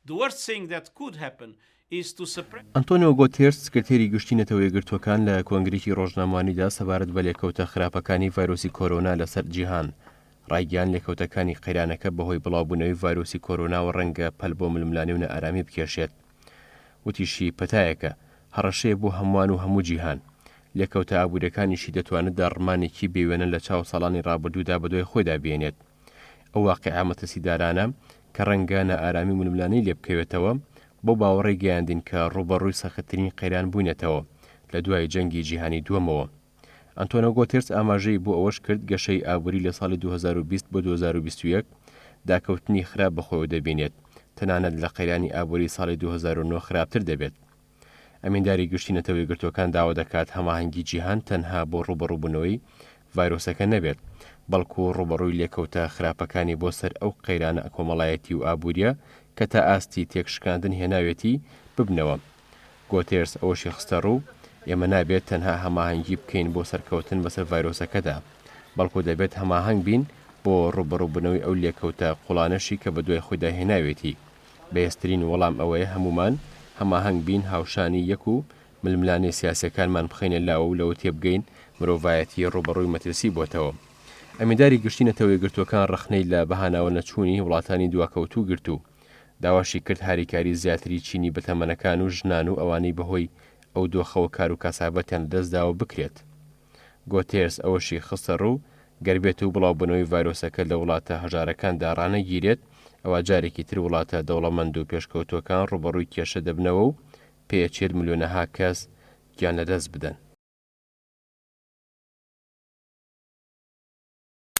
The worst thing that could happen is to suppress. ئەنتۆنیۆ گۆتێرس سکرتێری گشتی نەتەوەی یەکگرتووەکان لە کۆنگرێکی ڕۆژنامەوانیدا سەبارەت بە لێکەوتە خراپەکانی ڤایرۆسی کۆرۆنا لەسەر جیهان ڕایگەیاند لێکەوتەکانی قەیرانەکە بەهۆی بڵاوبوونەوەی ڤایرۆسی کۆرۆنا و ڕەنگە پەل بۆ ململانی و نەئارامی بکێشێت. وتیشی پەتایەکە هەڕەشەیە بۆ هەمووان و هەموو جیهان. لێکەوتە ئابوورەکانیشی دەتوانێت داڕمانێکی بێوێنە لە چاو ساڵانی ڕابردوودا بەدوای خۆیدا بێنێت. ئەو واقعە مەترسیدارانە کە ڕەنگە نەئارامی ململانەی لێ بکەوێتەوە بۆ باوەڕێ گەیاندین کە ڕوبەڕووی سەختترین قەیران بووینەتەوە لە دوای جەنگی جیهانی دووەمەوە. ئەنتۆنیۆ گۆتێرس ئاماژەی بۆ ئەوەش کرد گەشەی ئابووری لە ساڵی 2020 بۆ 2021 داکەوتنی خراپ بەخۆیەوە دەبینێت، تەنانەت لە قەیرانی ئابووری ساڵی 2009 خراپتر دەبێت. ئەمێنداری گشتی نەتەوەی یەکگرتووەکان داوا دەکات هەماهەنگی جیهان تەنها بۆ ڕوبەڕووبوونەوەی ڤایرۆسەکە نەبێت، بەڵکو ڕوبەڕووی لێکەوتە خراپەکانی بۆ سەر ئەو قەیرانە کۆمەڵایەتی و ئابووریە کە تا ئاستی تێکشکاندن هێناوێتی ببنەوە. گۆتێرس ئەوەشی خستە ڕوو ئێمە نابێت تەنها هەماهەنگی بکەین بۆ سەرکەوتن بەسەر ڤایرۆسەکەدا، بەڵکو دەبێت هەماهەنگ بین بۆ ڕوبەڕووبوونەوەی ئەو لێکەوتە قوڵانەشی کە بەدوای خۆیدا هێناوێتی. بەهێزترین وەڵام ئەوەیە هەمومان هەماهەنگ بین هاوشانی یەک و ململانەی سیاسەکانمان بخەینە لاوە و لەوە تێبگەین مرۆڤایەتی ڕوبەڕووی مەترسی بۆتەوە. ئەمێداری گشتی نەتەوەی یەکگرتووەکان ڕەخنەی لە بەهاناوە نەچوونی وڵاتانی دواکەوتوو گرتو، داواشی کرد هاریکاری زیاتری چینی بەتەمەنەکان و ژنان و ئەوانەی بەهۆی ئەو دۆخەوە کار و کاسابەتیان لەدەستداوە بکرێت. گۆتێرس ئەوەشی خستە ڕوو گەربێت و بڵاوبوونەوەی ڤایرۆسەکە لە وڵاتە هەژارەکاندا ڕانەگیرێت، ئەوە جارێکی تر وڵاتە دەوڵەمەند و پێشکەوتوەکان ڕوبەڕووی کێشە دەبنەوە و پێچێت ملیۆنەها کەس گیان لەدەست بدەن.